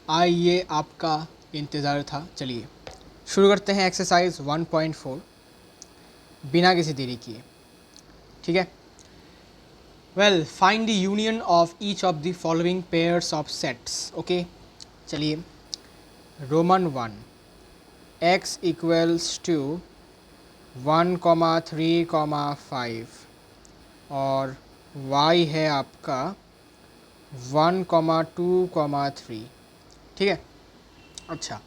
आइए आपका इंतज़ार था। चलिए शुरू करते हैं एक्सरसाइज 1.4 बिना किसी देरी किए। ठीक है। Well, find the union of each of the following pairs of sets. Okay, चलिए रोमन 1 x इक्वल्स टू 1,3,5 और y है आपका 1,2,3। ठीक है। अच्छा,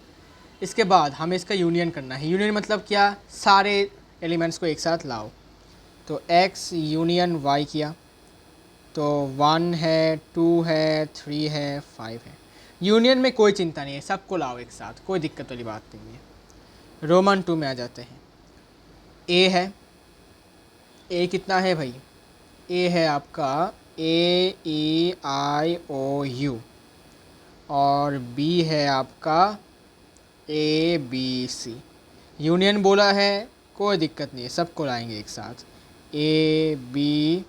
इसके बाद हमें इसका यूनियन करना है। यूनियन मतलब क्या? सारे एलिमेंट्स को एक साथ लाओ। तो x यूनियन y किया तो 1 है, 2 है, 3 है, 5 है। यूनियन में कोई चिंता नहीं है, सबको लाओ एक साथ, कोई दिक्कत वाली बात नहीं है। रोमन 2 में आ जाते हैं। a है, a कितना है भाई? a है आपका AEIOU और b है आपका ABC। यूनियन बोला है, कोई दिक्कत नहीं है, सबको लाएंगे एक साथ। ABCEIOU,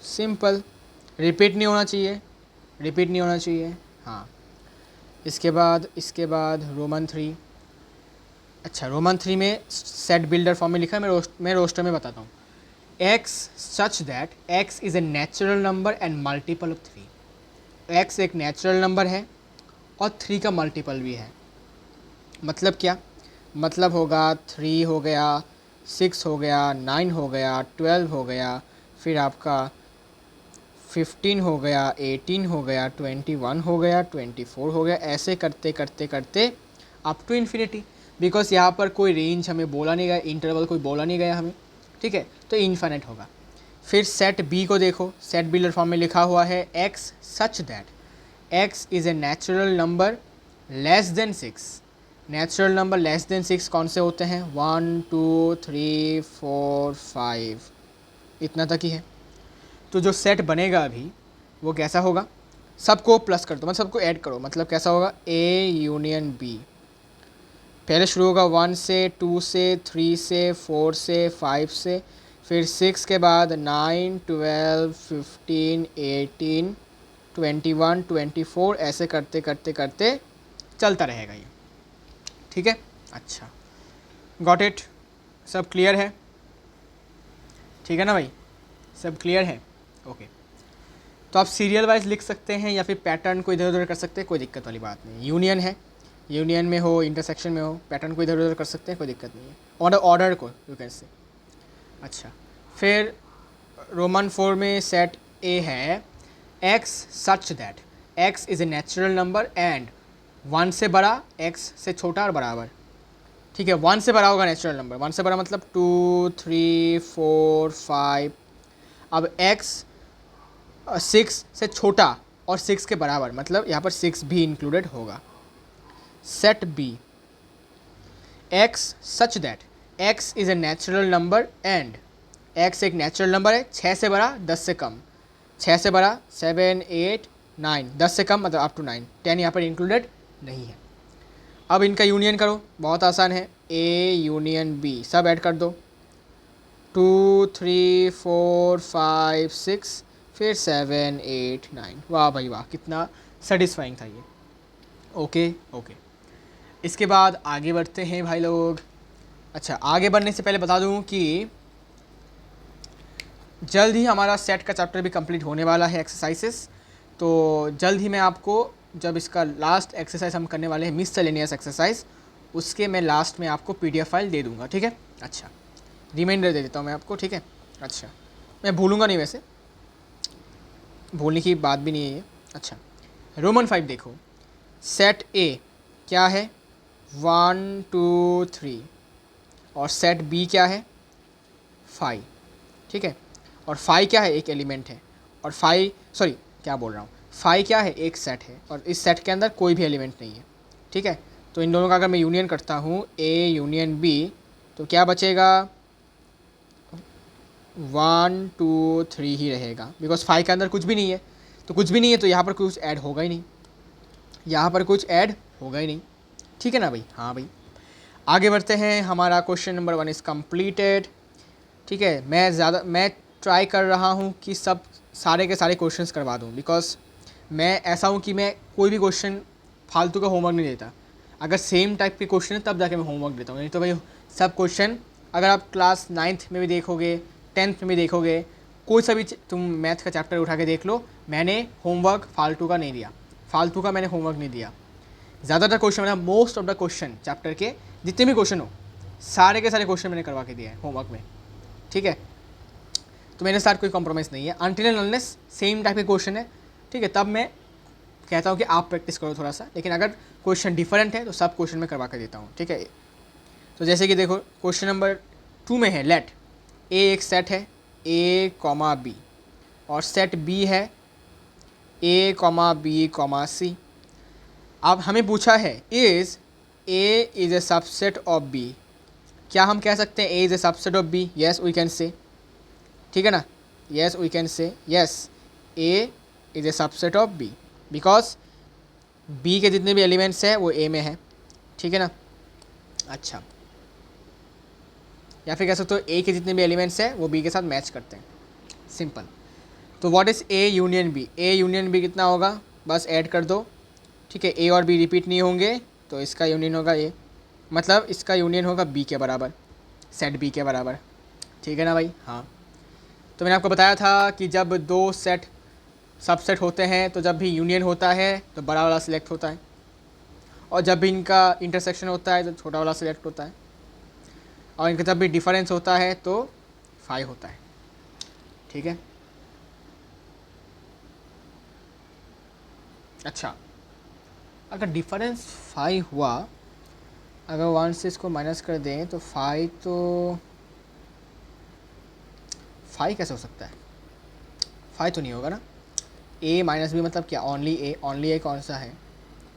simple. रिपीट नहीं होना चाहिए, रिपीट नहीं होना चाहिए। हाँ, इसके बाद रोमन 3। अच्छा, रोमन 3 में सेट बिल्डर फॉर्म में लिखा है, मैं रोस्टर में बताता हूँ। x such that x is a natural number and multiple of 3। x एक नेचुरल नंबर है और 3 का मल्टीपल भी है। मतलब क्या? मतलब होगा 3 हो गया, 6 हो गया, 9 हो गया, 12 हो गया, फिर आपका 15 हो गया, 18 हो गया, 21 हो गया, 24 हो गया, ऐसे करते करते करते अप टू इन्फिनिटी। बिकॉज यहाँ पर कोई रेंज हमें बोला नहीं गया, इंटरवल कोई बोला नहीं गया हमें। ठीक है, तो इन्फिनिट होगा। फिर सेट बी को देखो, सेट बिल्डर फॉर्म में लिखा हुआ है x such that x is a natural number less than 6। Natural number less than 6 कौन से होते हैं? 1 2 3 4 5, इतना तक ही है। तो जो सेट बनेगा अभी वो कैसा होगा? सबको प्लस कर दो, मतलब सबको ऐड करो। मतलब कैसा होगा? A union B। पहले शुरू होगा 1 से, 2 से, 3 से, 4 से, 5 से, फिर 6 के बाद 9 12 15 18 21 24, ऐसे करते करते करते चलता रहेगा ये। ठीक है। अच्छा, गॉट इट? सब क्लियर है? ठीक है ना भाई, सब क्लियर है? ओके। तो आप सीरियल वाइज लिख सकते हैं या फिर पैटर्न को इधर उधर कर सकते हैं, कोई दिक्कत वाली बात नहीं। यूनियन है, यूनियन में हो, इंटरसेक्शन में हो, पैटर्न को इधर उधर कर सकते हैं, कोई दिक्कत नहीं है। ऑर्डर को यू कैन से। अच्छा, फिर रोमन 4 में सेट ए है x such that x is a natural number and 1 से बड़ा, x से छोटा और बराबर। ठीक है, 1 से बड़ा होगा नेचुरल नंबर, 1 से बड़ा मतलब 2 3 4 5। अब x 6 से छोटा और 6 के बराबर, मतलब यहाँ पर 6 भी इंक्लूडेड होगा। Set B x such that x is a natural number and x एक नेचुरल नंबर है, 6 से बड़ा 10 से कम, 6 से बड़ा 7 8 9, 10 से कम मतलब अप टू 9, 10 यहाँ पर इंक्लूडेड नहीं है। अब इनका यूनियन करो, बहुत आसान है। A यूनियन B, सब ऐड कर दो। 2 3 4 5 6, फिर 7 8 9। वाह भाई वाह, कितना सेटिस्फाइंग था ये। ओके ओके, इसके बाद आगे बढ़ते हैं भाई लोग। अच्छा, आगे बढ़ने से पहले बता दूं कि जल्द ही हमारा सेट का चैप्टर भी कंप्लीट होने वाला है, एक्सरसाइजेस। तो जल्द ही मैं आपको, जब इसका लास्ट एक्सरसाइज हम करने वाले हैं मिससेलेनियस एक्सरसाइज, उसके मैं लास्ट में आपको PDF फाइल दे दूंगा। ठीक है। अच्छा, रिमाइंडर दे देता हूँ मैं आपको। ठीक है। अच्छा, मैं भूलूंगा नहीं, वैसे भूलने की बात भी नहीं है ये। अच्छा, रोमन 5 देखो, सेट A क्या है? 1 2 3 और सेट B क्या है? 5। ठीक है, और 5 क्या है? एक एलिमेंट है। और 5, सॉरी क्या बोल रहा हूँ, 5 क्या है? एक सेट है, और इस सेट के अंदर कोई भी एलिमेंट नहीं है। ठीक है, तो इन दोनों का अगर मैं यूनियन करता हूँ A यूनियन B, तो क्या बचेगा? 1 2 3 ही रहेगा, बिकॉज 5 के अंदर कुछ भी नहीं है। तो कुछ भी नहीं है तो यहाँ पर कुछ ऐड होगा ही नहीं, यहाँ पर कुछ ऐड होगा ही नहीं। ठीक है ना भाई? हाँ भाई, आगे बढ़ते हैं। हमारा क्वेश्चन नंबर 1 इज़ कम्प्लीटेड। ठीक है, मैं ट्राई कर रहा हूँ कि सब सारे के सारे क्वेश्चंस करवा दूँ, बिकॉज मैं ऐसा हूँ कि मैं कोई भी क्वेश्चन फालतू का होमवर्क नहीं देता। अगर सेम टाइप के क्वेश्चन है तब जाके मैं होमवर्क देता हूँ, नहीं तो भाई सब क्वेश्चन अगर आप क्लास 9th में भी देखोगे, 10th में भी देखोगे, कोई सा भी तुम मैथ का चैप्टर उठा के देख लो, मैंने होमवर्क फालतू का नहीं दिया, फालतू का मैंने होमवर्क नहीं दिया। ज़्यादातर क्वेश्चन मैंने, most of the question chapter के जितने भी क्वेश्चन हो सारे के सारे क्वेश्चन मैंने करवा के दिए हैं होमवर्क में, ठीक है। तो मेरे साथ कोई कॉम्प्रोमाइज़ नहीं है, until and unless same type के क्वेश्चन है, ठीक है, तब मैं कहता हूँ कि आप प्रैक्टिस करो थोड़ा सा। लेकिन अगर क्वेश्चन डिफरेंट है तो सब क्वेश्चन मैं करवा कर देता हूँ, ठीक है। तो जैसे कि देखो क्वेश्चन नंबर 2 में है, लेट ए एक सेट है ए कॉमा बी, और सेट बी है A comma B comma C. अब हमें पूछा है is A is a subset of B. क्या हम कह सकते हैं A is a subset of B? Yes we can say, ठीक है ना, yes we can say, yes A is a subset of B, because B के जितने भी एलिमेंट्स हैं वो ए में है, ठीक है ना। अच्छा, या फिर कह सकते हो ए के जितने भी एलिमेंट्स हैं वो बी के साथ मैच करते हैं, सिंपल। तो what is A union B? A union B कितना होगा, बस ऐड कर दो, ठीक है। ए और बी रिपीट नहीं होंगे तो इसका यूनियन होगा ए, मतलब इसका यूनियन होगा बी के बराबर, सेट बी के बराबर, ठीक है ना भाई। हाँ, तो मैंने आपको बताया था कि जब दो सेट सबसेट होते हैं तो जब भी यूनियन होता है तो बड़ा वाला सिलेक्ट होता है, और जब भी इनका इंटरसेक्शन होता है तो छोटा वाला सिलेक्ट होता है, और इनका जब भी डिफरेंस होता है तो 5 होता है, ठीक है। अच्छा, अगर डिफरेंस 5 हुआ, अगर 1 से इसको माइनस कर दें तो 5, तो 5 कैसे हो सकता है? 5 तो नहीं होगा ना। ए माइनस बी मतलब क्या? ओनली ए, ओनली ए कौन सा है?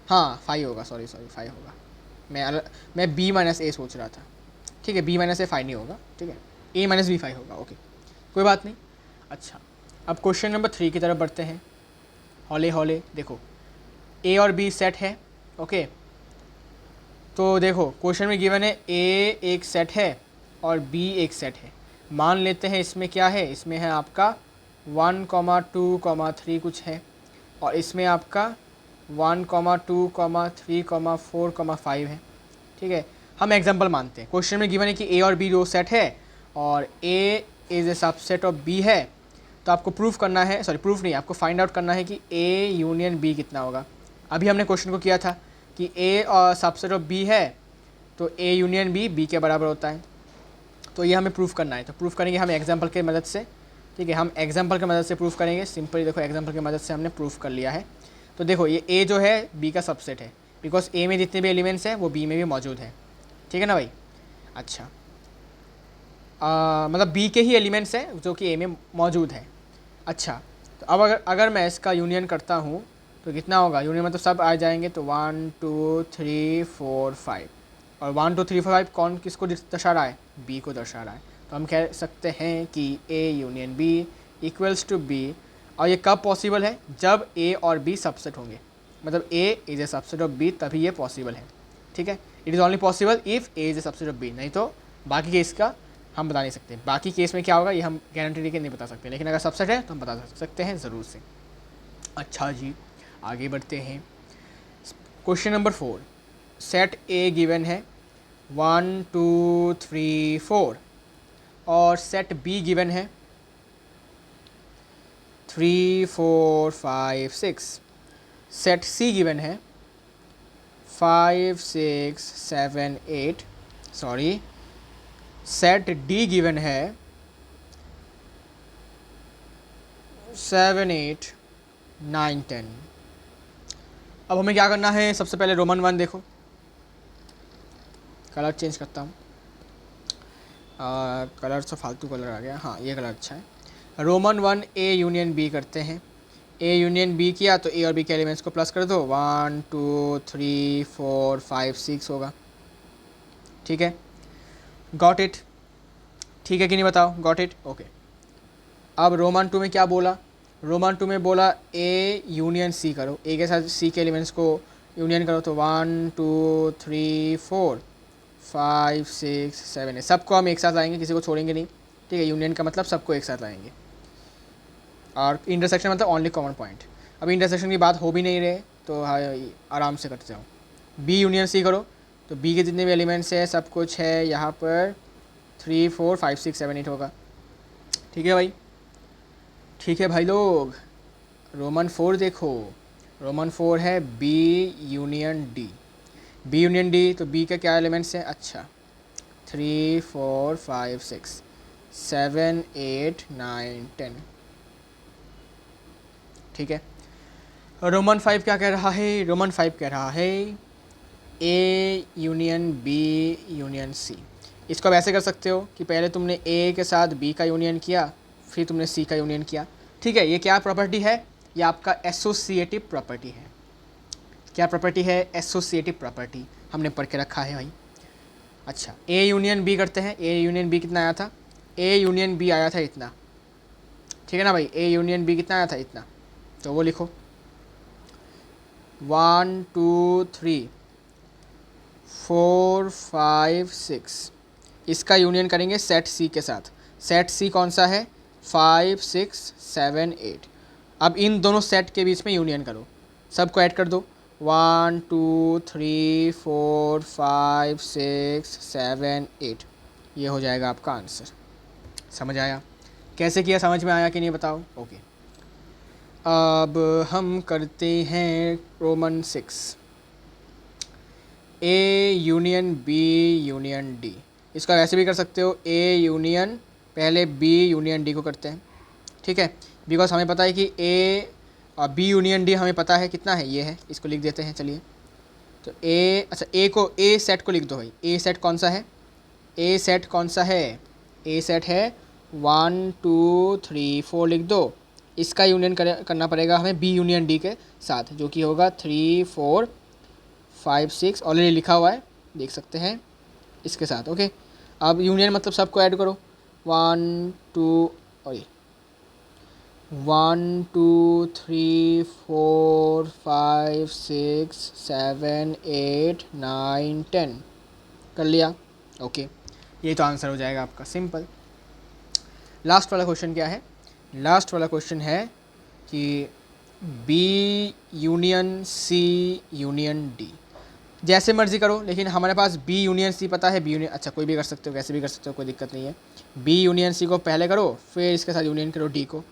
हाँ 5 होगा, सॉरी 5 होगा। मैं बी माइनस ए सोच रहा था, ठीक है। बी माइनस ए 5 नहीं होगा, ठीक है। ए माइनस बी 5 होगा, ओके, कोई बात नहीं। अच्छा, अब क्वेश्चन नंबर 3 की तरफ बढ़ते हैं, हौले हौले। देखो ए और बी सेट है, ओके। तो देखो क्वेश्चन में गिवन है ए एक सेट है और बी एक सेट है। मान लेते हैं इसमें क्या है, इसमें है आपका 1,2,3 कुछ है, और इसमें आपका 1,2,3,4,5 है, ठीक है। हम एग्जांपल मानते हैं, क्वेश्चन में गिवन है कि ए और बी दो सेट है और A is a subset of B है, तो आपको प्रूफ करना है, सॉरी प्रूफ नहीं, आपको फाइंड आउट करना है कि ए यूनियन बी कितना होगा। अभी हमने क्वेश्चन को किया था कि ए और सबसेट ऑफ बी है तो ए यूनियन बी बी के बराबर होता है, तो ये हमें प्रूफ करना है। तो प्रूफ करेंगे हम एग्जांपल के मदद से, ठीक है। हम एग्जांपल की मदद से प्रूफ करेंगे, सिंपली देखो एग्जांपल की मदद से हमने प्रूफ कर लिया है। तो देखो ये ए जो है बी का सबसेट है, बिकॉज ए में जितने भी एलिमेंट्स हैं वो बी में भी मौजूद है, ठीक है ना भाई। अच्छा, मतलब बी के ही एलिमेंट्स हैं जो कि ए में मौजूद है। अच्छा, तो अब अगर मैं इसका यूनियन करता हूँ तो कितना होगा? यूनियन मतलब सब आ जाएंगे, तो 1 2 3 4 5, और 1 2 3 4 5 कौन किसको दर्शा रहा है? बी को दर्शा रहा है। तो हम कह सकते हैं कि A union B equals to B. और ये कब पॉसिबल है? जब ए और बी सबसेट होंगे, मतलब A is a subset of B, तभी ये पॉसिबल है, ठीक है। It is only possible if A is a subset of B, नहीं तो बाकी केस का हम बता नहीं सकते। बाकी केस में क्या होगा ये हम गारंटी देके नहीं बता सकते, लेकिन अगर सबसेट है तो हम बता सकते हैं ज़रूर से। अच्छा जी, आगे बढ़ते हैं। क्वेश्चन नंबर 4, सेट ए गिवन है 1 2 3 4, और सेट बी गिवन है 3 4 5 6। सेट सी गिवन है 5 6 7 8, सॉरी सेट डी गिवन है 7 8 9 10। अब हमें क्या करना है? सबसे पहले रोमन 1 देखो, कलर चेंज करता हूँ, कलर से फालतू कलर आ गया, हाँ ये कलर अच्छा है। रोमन 1 ए यूनियन बी करते हैं। ए यूनियन बी किया तो ए और बी के एलिमेंट्स को प्लस कर दो, 1 2 3 4 5 6 होगा, ठीक है। गॉट इट, ठीक है कि नहीं बताओ? Got it, okay. अब रोमन 2 में क्या बोला? रोमन 2 में बोला ए यूनियन सी करो, ए के साथ सी के एलिमेंट्स को यूनियन करो, तो 1 2 3 4 5 6 7 है। सबको हम एक साथ लाएंगे, किसी को छोड़ेंगे नहीं, ठीक है। यूनियन का मतलब सबको एक साथ लाएंगे। और इंटरसेक्शन मतलब ओनली कॉमन पॉइंट। अब इंटरसेक्शन की बात हो भी नहीं रहे तो आराम से करते जाओ। बी यूनियन सी करो तो बी के जितने भी एलिमेंट्स है सब कुछ है यहाँ पर 3 4 5 6 7 8 होगा। ठीक है भाई, ठीक है भाई लोग। रोमन 4 देखो, रोमन 4 है B union D. B union D तो बी के क्या एलिमेंट्स हैं? अच्छा 3 4 5 6 7 8 9 10। ठीक है, रोमन 5 क्या कह रहा है? रोमन 5 कह रहा है A union B union C. इसको आप ऐसे कर सकते हो कि पहले तुमने ए के साथ बी का यूनियन किया, फिर तुमने सी का यूनियन किया। ठीक है, ये क्या प्रॉपर्टी है? ये आपका एसोसिएटिव प्रॉपर्टी है। क्या प्रॉपर्टी है? एसोसिएटिव प्रॉपर्टी हमने पढ़ के रखा है भाई। अच्छा, ए यूनियन बी करते हैं। ए यूनियन बी कितना आया था? ए यूनियन बी आया था इतना। ठीक है ना भाई, ए यूनियन बी कितना आया था? इतना। तो वो लिखो 1 2 3 4 5 6। इसका यूनियन करेंगे सेट सी के साथ। सेट सी कौन सा है? 5 6 7 8। अब इन दोनों सेट के बीच में यूनियन करो, सबको ऐड कर दो। 1 2 3 4 5 6 7 8। ये हो जाएगा आपका आंसर। समझ आया? कैसे किया समझ में आया कि नहीं बताओ? ओके, अब हम करते हैं Roman 6। A union B union D. इसका वैसे भी कर सकते हो, ए यूनियन पहले बी यूनियन डी को करते हैं। ठीक है, बिकॉज हमें पता है कि ए और बी यूनियन डी हमें पता है कितना है, ये है। इसको लिख देते हैं चलिए। तो ए, अच्छा ए को, ए सेट को लिख दो भाई। ए सेट कौन सा है? ए सेट कौन सा है? ए सेट है 1 2 3 4 लिख दो। इसका यूनियन करना पड़ेगा हमें बी यूनियन डी के साथ, जो कि होगा 3 4 5 6। ऑलरेडी लिखा हुआ है, देख सकते हैं इसके साथ। ओके, अब यूनियन मतलब सबको ऐड करो। 1 2 और ये 1 2 3 4 5 6 7 8 9 10 कर लिया। ओके, ये तो आंसर हो जाएगा आपका, सिंपल। लास्ट वाला क्वेश्चन क्या है? लास्ट वाला क्वेश्चन है कि B union C union D. जैसे मर्जी करो, लेकिन हमारे पास बी यूनियन सी पता है। बी यूनियन, अच्छा कोई भी कर सकते हो, वैसे भी कर सकते हो, कोई दिक्कत नहीं है। बी यूनियन सी को पहले करो, फिर इसके साथ यूनियन करो डी को।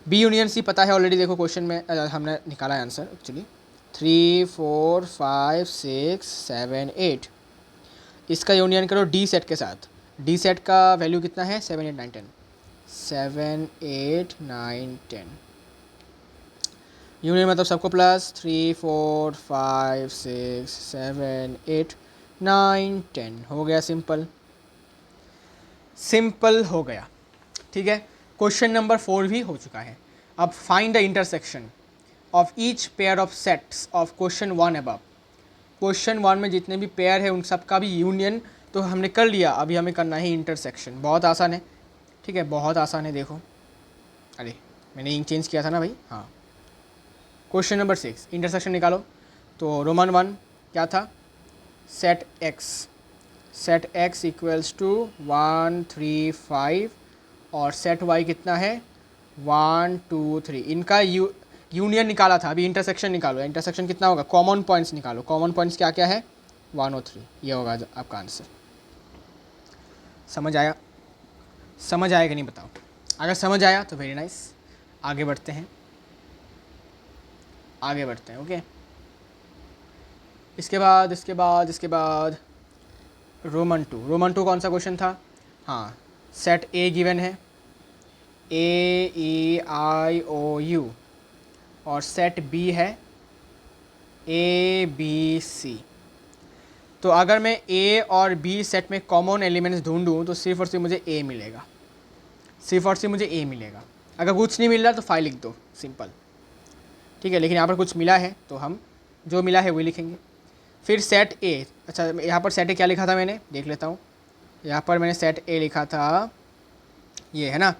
बी यूनियन सी पता है ऑलरेडी, देखो क्वेश्चन में हमने निकाला है आंसर एक्चुअली 3 4 5 6 7 8। इसका यूनियन करो डी सेट के साथ। डी सेट का वैल्यू कितना है? 7 8 9 10। 7 8 9 10 यूनियन मतलब सबको प्लस 3 4 5 6 7 8 9 10 हो गया। सिंपल, सिंपल हो गया। ठीक है, क्वेश्चन नंबर 4 भी हो चुका है। अब find the intersection of each pair of sets of question 1 above. Question 1 में जितने भी पेयर है उन सब का भी यूनियन तो हमने कर लिया, अभी हमें करना है इंटरसेक्शन। बहुत आसान है। ठीक है, बहुत आसान है। देखो, अरे मैंने इंक चेंज किया था ना भाई। हाँ, क्वेश्चन नंबर 6 इंटरसेक्शन निकालो। तो रोमन 1 क्या था? Set X. Set X equals to 1 3 5 और सेट वाई कितना है? 1 2 3। इनका यूनियन निकाला था, अभी इंटरसेक्शन निकालो। इंटरसेक्शन कितना होगा? कॉमन पॉइंट्स निकालो। कॉमन पॉइंट्स क्या क्या है? 1 और 3। ये होगा आपका आंसर। समझ आया? समझ आया कि नहीं बताओ? अगर समझ आया तो वेरी नाइस, आगे बढ़ते हैं, आगे बढ़ते हैं। ओके, इसके बाद रोमन 2। रोमन 2 कौन सा क्वेश्चन था? हाँ, सेट ए गिवन है, ए ई आई ओ यू, और सेट बी है ए बी सी। तो अगर मैं ए और बी सेट में कॉमन एलिमेंट्स ढूंढूं तो सिर्फ और सिर्फ मुझे ए मिलेगा, सिर्फ और सिर्फ मुझे ए मिलेगा। अगर कुछ नहीं मिल रहा तो 5 लिख दो, सिंपल। ठीक है, लेकिन यहाँ पर कुछ मिला है तो हम जो मिला है वही लिखेंगे। फिर सेट ए, अच्छा यहाँ पर सेट ए क्या लिखा था मैंने, देख लेता हूँ। यहाँ पर मैंने सेट ए लिखा था, ये है ना।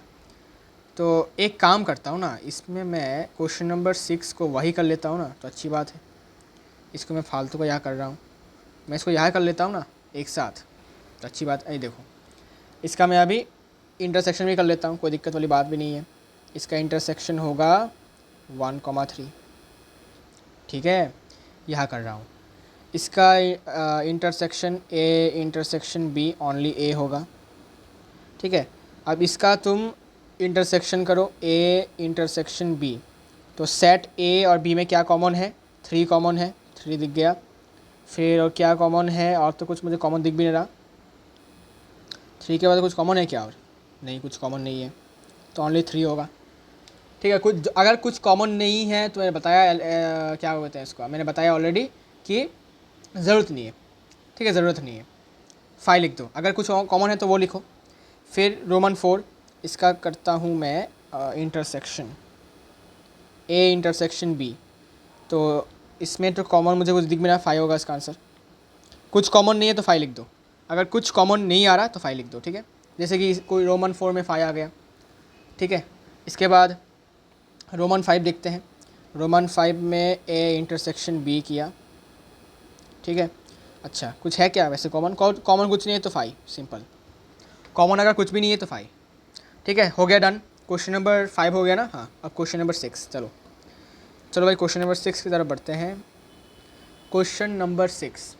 तो एक काम करता हूँ ना, इसमें मैं क्वेश्चन नंबर 6 को वही कर लेता हूँ ना, तो अच्छी बात है। इसको मैं फालतू का यहाँ कर रहा हूँ, मैं इसको यहाँ कर लेता हूँ ना एक साथ, तो अच्छी बात है। देखो, इसका मैं अभी इंटरसेक्शन भी कर लेता हूँ, कोई दिक्कत वाली बात भी नहीं है। इसका इंटरसेक्शन होगा 1,3। ठीक है, यहाँ कर रहा हूँ। इसका intersection A intersection B only A होगा। ठीक है, अब इसका तुम इंटरसेक्शन करो ए इंटरसेक्शन बी, तो सेट ए और बी में क्या कॉमन है? 3 कॉमन है, 3 दिख गया। फिर और क्या कॉमन है? और तो कुछ मुझे कॉमन दिख भी नहीं रहा। 3 के बाद कुछ कॉमन है क्या? और नहीं, कुछ कॉमन नहीं है, तो ओनली 3 होगा। ठीक है, कुछ अगर कुछ कॉमन नहीं है तो मैंने बताया क्या कहते हैं इसको, मैंने बताया ऑलरेडी कि ज़रूरत नहीं है। ठीक है, ज़रूरत नहीं है, 5 लिख दो। अगर कुछ कॉमन है तो वो लिखो। फिर रोमन 4, इसका करता हूँ मैं इंटरसेक्शन ए इंटरसेक्शन बी, तो इसमें तो कॉमन मुझे कुछ दिख भी रहा है, 5 होगा इसका आंसर। कुछ कॉमन नहीं है तो 5 लिख दो। अगर कुछ कॉमन नहीं आ रहा तो 5 लिख दो। ठीक है, जैसे कि कोई रोमन 4 में 5 आ गया। ठीक है, इसके बाद रोमन 5 देखते हैं। रोमन 5 में ए इंटरसेक्शन बी किया। ठीक है, अच्छा कुछ है क्या वैसे कॉमन? कॉमन कुछ नहीं है तो 5, सिंपल। कॉमन अगर कुछ भी नहीं है तो 5। ठीक है, हो गया डन। क्वेश्चन नंबर 5 हो गया ना। हाँ, अब क्वेश्चन नंबर 6। चलो भाई, क्वेश्चन नंबर 6 की तरफ बढ़ते हैं। क्वेश्चन नंबर 6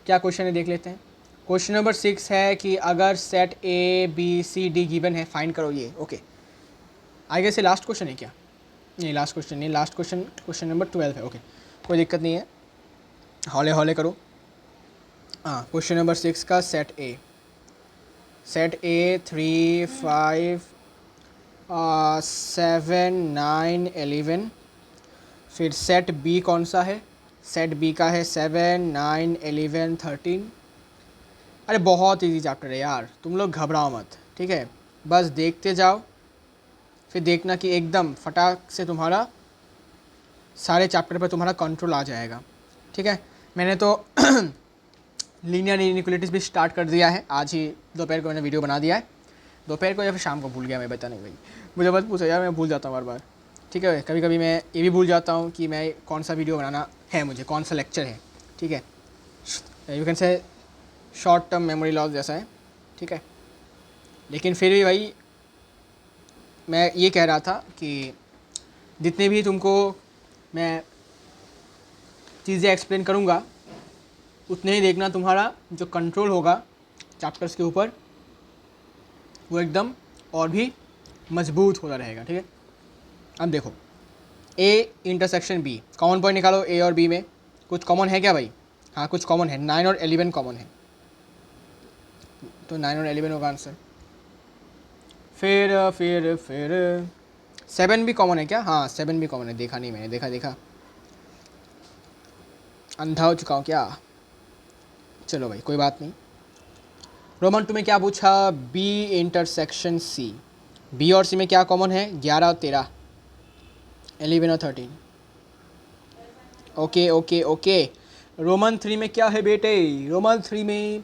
क्या क्वेश्चन है देख लेते हैं। क्वेश्चन नंबर 6 है कि अगर set A B C D given है, फाइंड करो ये। ओके, आई गेस ये लास्ट क्वेश्चन है क्या? नहीं, लास्ट क्वेश्चन नहीं, लास्ट क्वेश्चन नंबर 12 है। ओके, कोई दिक्कत नहीं है, हौले हौले करो। हाँ, क्वेश्चन नंबर 6 का सेट ए 3, 5, 7, 9, 11। फिर सेट बी कौन सा है? सेट बी का है 7, 9, 11, 13। अरे बहुत इजी चैप्टर है यार, तुम लोग घबराओ मत। ठीक है, बस देखते जाओ, फिर देखना कि एकदम फटाक से तुम्हारा सारे चैप्टर पर तुम्हारा कंट्रोल आ जाएगा। ठीक है, मैंने तो लीनियर इनइक्वालिटीज़ भी स्टार्ट कर दिया है। आज ही दोपहर को मैंने वीडियो बना दिया है। दोपहर को या फिर शाम को, भूल गया मैं, बता नहीं भाई, मुझे बस पूछो यार, मैं भूल जाता हूँ बार बार। ठीक है, कभी कभी मैं ये भी भूल जाता हूँ कि मैं कौन सा वीडियो बनाना है, मुझे कौन सा लेक्चर है। ठीक है, you can say short term memory loss जैसा है। ठीक है, लेकिन फिर भी भाई मैं ये कह रहा था कि जितने भी तुमको मैं चीज़ें एक्सप्लेन करूँगा, उतने ही देखना तुम्हारा जो कंट्रोल होगा चैप्टर्स के ऊपर, वो एकदम और भी मजबूत होता रहेगा। ठीक है, अब देखो, A intersection B, common point निकालो ए और बी में। कुछ कॉमन है क्या भाई? हाँ, कुछ कॉमन है, 9 और 11 कॉमन है, तो 9 और 11 होगा आंसर। फिर 7 भी कॉमन है क्या? हाँ, 7 भी कॉमन है, देखा नहीं मैंने, देखा अंधा हो चुका हूँ क्या? चलो भाई, कोई बात नहीं। रोमन तुम्हें क्या पूछा? B intersection C. बी और सी में क्या कॉमन है? 11 और 13, 11 और 13। ओके। रोमन 3 में क्या है बेटे? रोमन 3 में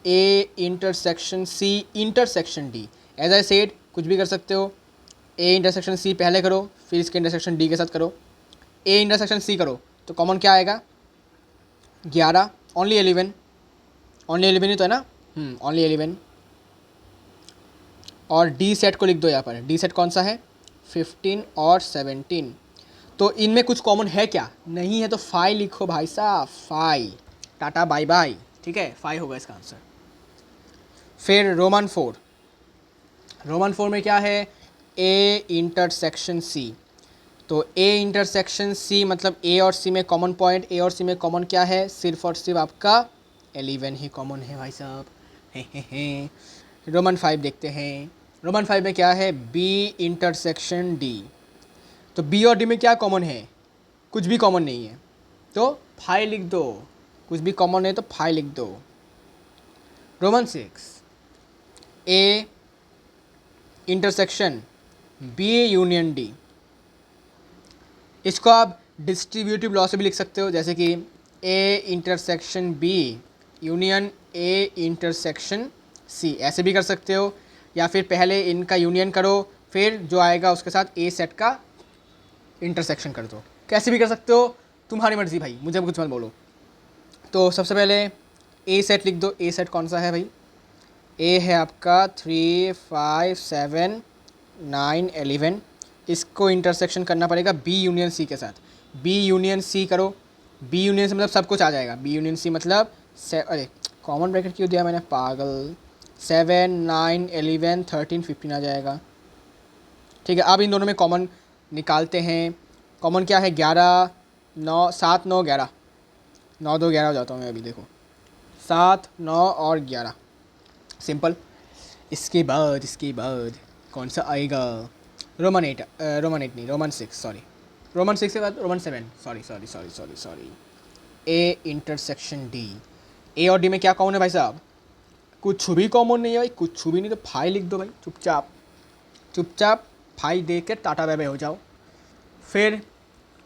A intersection C intersection D. As I said, कुछ भी कर सकते हो। ए इंटरसेक्शन सी पहले करो, फिर इसके इंटरसेक्शन डी के साथ करो। ए इंटरसेक्शन सी करो तो कॉमन क्या आएगा? 11, ओनली 11 ही तो है ना। ओनली 11। और डी सेट को लिख दो यहाँ पर। डी सेट कौन सा है? 15 और 17। तो इनमें कुछ कॉमन है क्या? नहीं है तो 5 लिखो भाई साहब, 5। टाटा बाय बाय। ठीक है, 5 होगा इसका आंसर। फिर रोमन 4 में क्या है? A intersection C. तो ए इंटरसेक्शन सी मतलब ए और सी में कॉमन पॉइंट, ए और सी में कॉमन क्या है? सिर्फ और सिर्फ आपका 11 ही कॉमन है भाई साहब। रोमन 5 देखते हैं। रोमन 5 में क्या है? B intersection D. तो बी और डी में क्या कॉमन है? कुछ भी कॉमन नहीं है, तो 5 लिख दो। कुछ भी कॉमन नहीं तो 5 लिख दो। Roman 6, A intersection B union D. इसको आप डिस्ट्रीब्यूटिव लॉ से भी लिख सकते हो, जैसे कि A intersection B union A intersection C, ऐसे भी कर सकते हो। या फिर पहले इनका यूनियन करो, फिर जो आएगा उसके साथ ए सेट का इंटरसेक्शन कर दो। कैसे भी कर सकते हो, तुम्हारी मर्ज़ी भाई, मुझे कुछ मत बोलो। तो सबसे पहले ए सेट लिख दो। ए सेट कौन सा है भाई? ए है आपका 3, 5, 7, 9 11, इसको इंटरसेक्शन करना पड़ेगा बी यूनियन सी के साथ। बी यूनियन सी करो, बी यूनियन सी मतलब सब कुछ आ जाएगा। बी यूनियन सी मतलब अरे कॉमन ब्रैकेट क्यों दिया मैंने, पागल। 7 9 11 13 15 आ जाएगा। ठीक है, अब इन दोनों में कॉमन निकालते हैं। कॉमन क्या है, 11 9 7 9 11, 9 2 11 हो जाता हूँ मैं अभी, देखो 7 9 और 11, सिंपल। इसके बाद कौन सा आएगा, रोमन 8, रोमन 8 नहीं, रोमन 6, सॉरी, रोमन 6 के बाद roman 7, sorry. A intersection D. A और डी में क्या कॉमन है भाई साहब, कुछ भी कॉमन नहीं है भाई, कुछ भी नहीं। तो फाइल लिख दो भाई, चुपचाप फाइल दे के टाटा बाय बाय हो जाओ। फिर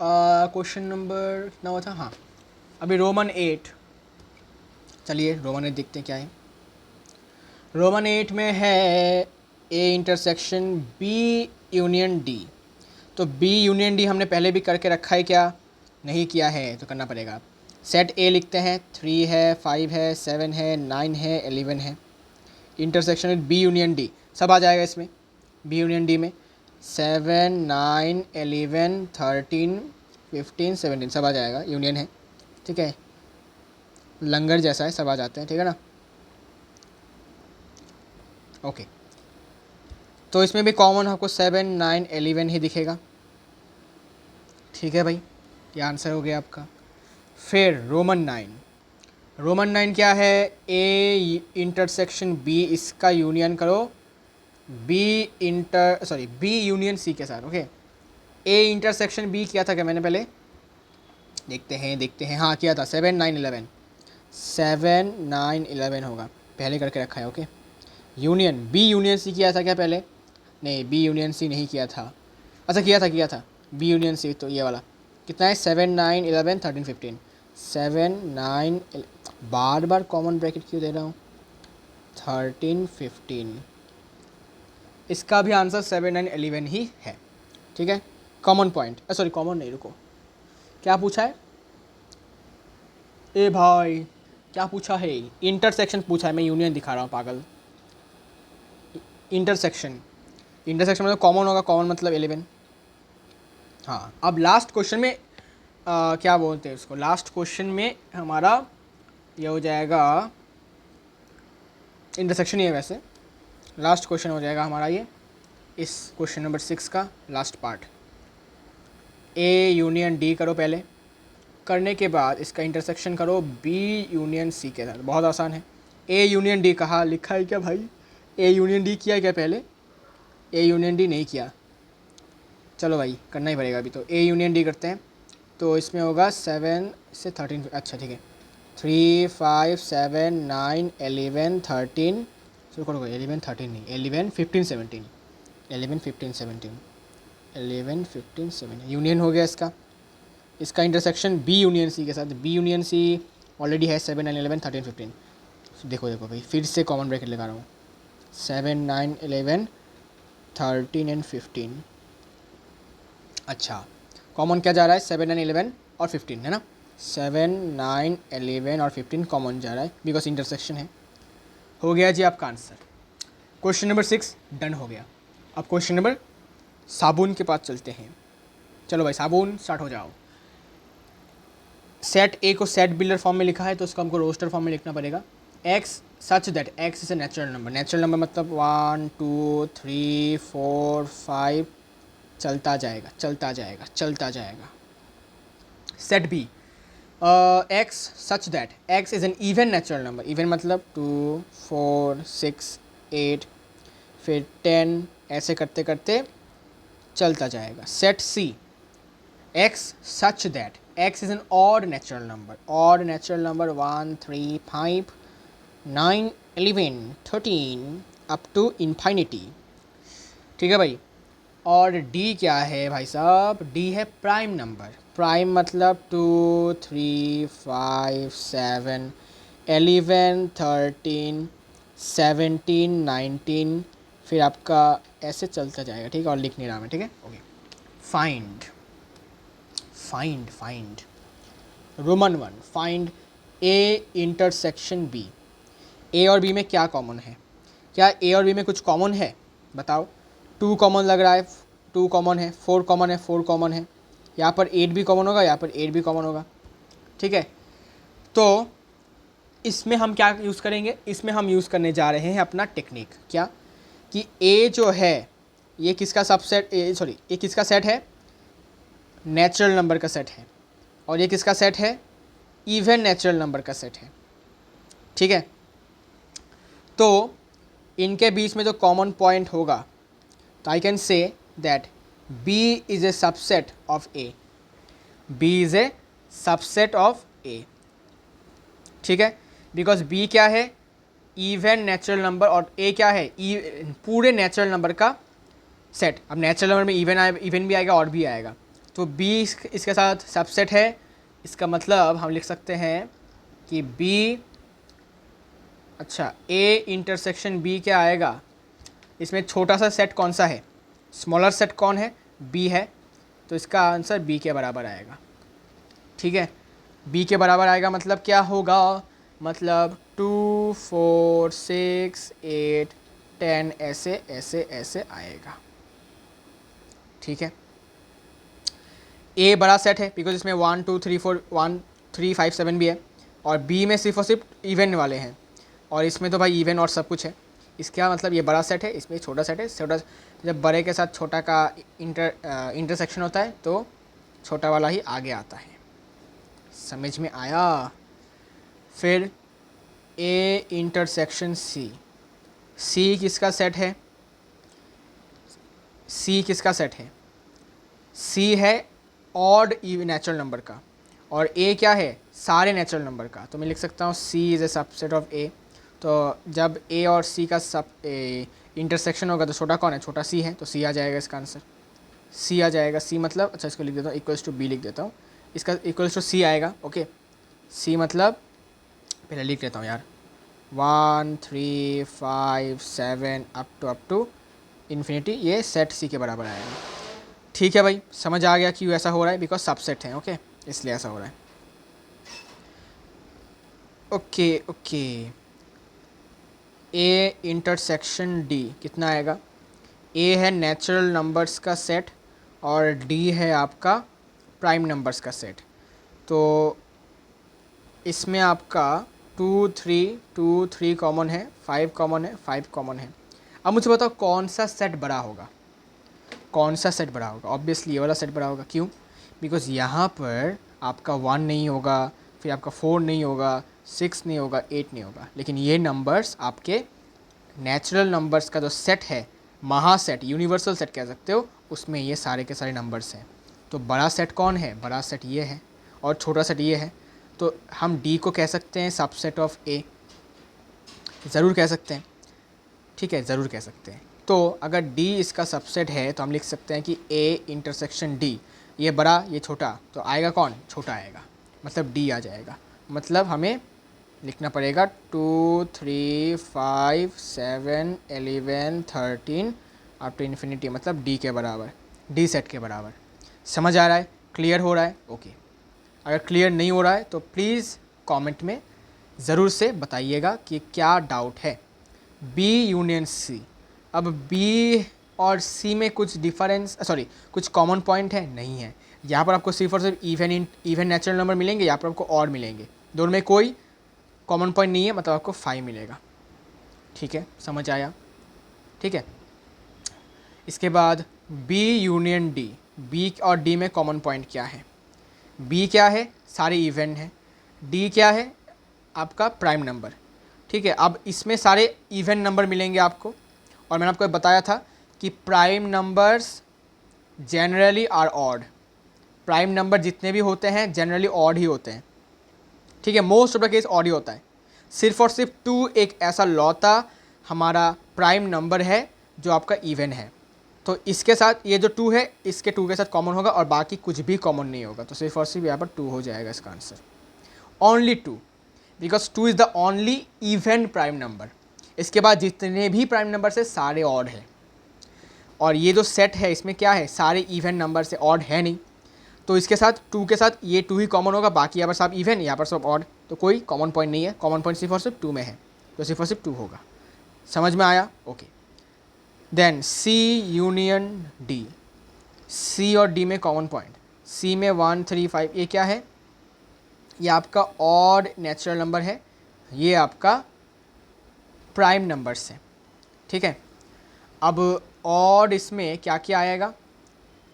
क्वेश्चन नंबर कितना हुआ था, हाँ अभी रोमन 8, चलिए रोमन 8 देखते हैं क्या है। रोमन 8 में है A intersection B union D. तो बी यूनियन डी हमने पहले भी करके रखा है क्या, नहीं किया है, तो करना पड़ेगा। सेट ए लिखते हैं, 3 है 5 है 7 है 9 है 11 है, intersection with B union D, सब आ जाएगा इसमें। बी यूनियन डी में 7 9 11 13 15 17 सब आ जाएगा, यूनियन है, ठीक है, लंगर जैसा है, सब आ जाते हैं, ठीक है ना। ओके, तो इसमें भी कॉमन आपको 7 9 11 ही दिखेगा, ठीक है भाई, ये आंसर हो गया आपका। फिर रोमन 9 क्या है, ए इंटरसेक्शन बी, इसका यूनियन करो बी यूनियन सी के साथ, ओके। ए इंटरसेक्शन बी किया था क्या मैंने पहले, देखते हैं, हाँ किया था, 7 9 11 होगा, पहले करके रखा है, okay. Union B union C किया था क्या पहले, नहीं बी यूनियन सी नहीं किया था, अच्छा किया था बी यूनियन सी, तो ये वाला कितना है, 7 9 11 13 15, 7 9 बार कॉमन ब्रैकेट क्यों दे रहा हूँ, 13 15, इसका भी आंसर 7 9 11 ही है, ठीक है। कॉमन पॉइंट, सॉरी कॉमन नहीं, रुको, क्या पूछा है, ए भाई क्या पूछा है, इंटरसेक्शन पूछा है, मैं यूनियन दिखा रहा हूँ पागल। इंटरसेक्शन मतलब कॉमन होगा, कॉमन मतलब 11, हाँ। अब लास्ट क्वेश्चन में क्या बोलते हैं उसको, लास्ट क्वेश्चन में हमारा ये हो जाएगा, इंटरसेक्शन ही है वैसे, लास्ट क्वेश्चन हो जाएगा हमारा ये, इस क्वेश्चन नंबर 6 का last part. A union D करो पहले, करने के बाद इसका इंटरसेक्शन करो बी यूनियन सी के साथ, बहुत आसान है। ए यूनियन डी कहाँ लिखा है क्या भाई, ए यूनियन डी किया है क्या पहले, ए यूनियन डी नहीं किया, चलो भाई करना ही पड़ेगा अभी, तो ए यूनियन डी करते हैं। तो इसमें होगा 7 से 13, अच्छा ठीक है, 3 5 7 9 11 13, रुको 11 13 नहीं, 11 15 17, 11 15 17, 11 15 17 यूनियन हो गया इसका इंटरसेक्शन बी यूनियन सी के साथ। बी यूनियन सी ऑलरेडी है, 7 9 11 13 15, देखो भाई फिर से कॉमन ब्रैकेट लगा रहा हूँ, 7 9 11 13 एंड 15, अच्छा कॉमन क्या जा रहा है, 7 9 11 और 15 है ना, 7 9 11 और 15 कॉमन जा रहा है, बिकॉज इंटरसेक्शन है। हो गया जी आपका आंसर, क्वेश्चन नंबर 6 डन हो गया। अब क्वेश्चन नंबर साबुन के पास चलते हैं, चलो भाई साबुन स्टार्ट हो जाओ। सेट ए को सेट बिल्डर फॉर्म में लिखा है, तो उसको हमको रोस्टर फॉर्म में लिखना पड़ेगा। X such that X is a natural number मतलब 1 2 3 4 5 चलता जाएगा। Set B X such that X is an even natural number, even मतलब 2 4 6 8 फिर 10, ऐसे करते करते चलता जाएगा। Set C X such that X is an odd natural number 1 3 5 9 11 13 up to infinity, ठीक है भाई। और डी क्या है भाई साहब, डी है प्राइम नंबर, प्राइम मतलब 2 3 5 7 11 13 17 19, फिर आपका ऐसे चलता जाएगा, ठीक है, और लिख नहीं रहा मैं, ठीक है, okay. Find roman 1, find A intersection B. A और बी में क्या कॉमन है, क्या ए और बी में कुछ कॉमन है, बताओ। 2 कॉमन लग रहा है, 2 कॉमन है, 4 कॉमन है, 4 कॉमन है, यहाँ पर 8 भी कॉमन होगा, यहाँ पर 8 भी कॉमन होगा, ठीक है। तो इसमें हम क्या यूज़ करेंगे, इसमें हम यूज़ करने जा रहे हैं अपना टेक्निक, क्या कि ए जो है ये किसका सबसेट, ये किसका सेट है, नेचुरल नंबर का सेट है, और ये किसका सेट है, इवन नेचुरल नंबर का सेट है, ठीक है। तो इनके बीच में जो कॉमन पॉइंट होगा, तो I can say that B is a subset of A, B is a subset of A, ठीक है। बिकॉज बी क्या है, इवन नेचुरल नंबर, और ए क्या है, पूरे नेचुरल नंबर का सेट। अब नेचुरल नंबर में इवन भी आएगा और भी आएगा, तो बी इसके साथ सबसेट है। इसका मतलब हम लिख सकते हैं कि बी, अच्छा ए इंटरसेक्शन बी क्या आएगा, इसमें छोटा सा सेट कौन सा है, स्मॉलर सेट कौन है, बी है, तो इसका आंसर बी के बराबर आएगा, ठीक है। बी के बराबर आएगा मतलब क्या होगा, मतलब 2 4 6 8 10 ऐसे ऐसे ऐसे आएगा, ठीक है। ए बड़ा सेट है बिकॉज इसमें 1 2 3 4 1 3 5 7 भी है, और बी में सिर्फ और सिर्फ इवन वाले हैं, और इसमें तो भाई इवन और सब कुछ है। इसका मतलब ये बड़ा सेट है, इसमें छोटा सेट है, छोटा जब बड़े के साथ छोटा का इंटरसेक्शन होता है तो छोटा वाला ही आगे आता है, समझ में आया। फिर ए इंटरसेक्शन सी, सी किसका सेट है, सी किसका सेट है, सी है ऑड नेचुरल नंबर का, और ए क्या है, सारे नेचुरल नंबर का। तो मैं लिख सकता हूँ सी इज़ ए सबसेट ऑफ ए। तो जब ए और सी का इंटरसेक्शन होगा तो छोटा कौन है, छोटा सी है, तो सी आ जाएगा इसका आंसर, सी आ जाएगा। सी मतलब, अच्छा इसको लिख देता हूँ, इक्वल्स टू बी लिख देता हूँ, इसका इक्वल्स टू सी आएगा, ओके। सी मतलब पहले लिख लेता हूँ यार, 1 3 5 7 अप टू इन्फिनिटी, ये सेट सी के बराबर आएगा, ठीक है भाई। समझ आ गया क्यों ऐसा हो रहा है, बिकॉज सबसेट है, ओके, इसलिए ऐसा हो रहा है, ओके ओके। ए इंटरसेक्शन डी कितना आएगा, ए है नेचुरल नंबर्स का सेट और डी है आपका प्राइम नंबर्स का सेट। तो इसमें आपका 2 3 कॉमन है, 5 कॉमन है, 5 कॉमन है। अब मुझे बताओ कौन सा सेट बड़ा होगा, कौन सा सेट बड़ा होगा, ऑब्वियसली ये वाला सेट बड़ा होगा, क्यों, बिकॉज यहाँ पर आपका 1 नहीं होगा, फिर आपका 4 नहीं होगा, 6 नहीं होगा, 8 नहीं होगा, लेकिन ये नंबर्स आपके नेचुरल नंबर्स का जो सेट है, महासेट, यूनिवर्सल सेट कह सकते हो, उसमें ये सारे के सारे नंबर्स हैं। तो बड़ा सेट कौन है, बड़ा सेट ये है, और छोटा सेट ये है, तो हम डी को कह सकते हैं सबसेट ऑफ ए, ज़रूर कह सकते हैं, ठीक है, ज़रूर कह सकते हैं। तो अगर डी इसका सबसेट है तो हम लिख सकते हैं कि ए इंटरसेक्शन डी, ये बड़ा ये छोटा, तो आएगा कौन, छोटा आएगा, मतलब डी आ जाएगा। मतलब हमें लिखना पड़ेगा 2 3 5 7 11 13 अप टू इन्फिनिटी, मतलब डी के बराबर, डी सेट के बराबर। समझ आ रहा है, क्लियर हो रहा है, ओके। अगर क्लियर नहीं हो रहा है तो प्लीज़ कमेंट में ज़रूर से बताइएगा कि क्या डाउट है। बी यूनियन सी, अब बी और सी में कुछ डिफरेंस, सॉरी कुछ कॉमन पॉइंट है, नहीं है। यहाँ पर आपको सिर्फ और सिर्फ इवन नेचुरल नंबर मिलेंगे, यहाँ पर आपको ऑड मिलेंगे, दोनों में कोई कॉमन पॉइंट नहीं है, मतलब आपको 5 मिलेगा, ठीक है, समझ आया, ठीक है। इसके बाद बी यूनियन डी, बी और डी में कॉमन पॉइंट क्या है, बी क्या है, सारे इवन है, डी क्या है, आपका प्राइम नंबर, ठीक है। अब इसमें सारे इवन नंबर मिलेंगे आपको, और मैंने आपको बताया था कि prime numbers generally are odd, prime number जितने भी होते हैं जनरली ऑड ही होते हैं, ठीक है, most of the case odd ही होता है। सिर्फ और सिर्फ 2 एक ऐसा लौता हमारा प्राइम नंबर है जो आपका इवन है, तो इसके साथ ये जो 2 है इसके 2 के साथ कॉमन होगा, और बाकी कुछ भी कॉमन नहीं होगा, तो सिर्फ और सिर्फ यहाँ पर 2 हो जाएगा इसका answer, only 2, because 2 is the only even prime number. इसके बाद जितने भी प्राइम नंबर है सारे ऑड है, और ये जो सेट है इसमें क्या है, सारे इवन नंबर से, ऑड है नहीं, तो इसके साथ 2 के साथ ये 2 ही कॉमन होगा, बाकी यहाँ पर सब इवन, यहाँ पर सब ऑड, तो कोई कॉमन पॉइंट नहीं है, कॉमन पॉइंट सिर्फ और सिर्फ 2 में है, तो सिर्फ और सिर्फ 2 होगा। समझ में आया, ओके। देन सी यूनियन डी, सी और डी में कॉमन पॉइंट, सी में 1 3 5, ये क्या है, ये आपका ऑड नेचुरल नंबर है, ये आपका प्राइम नंबर्स है, ठीक है। अब ऑड इसमें क्या क्या आएगा,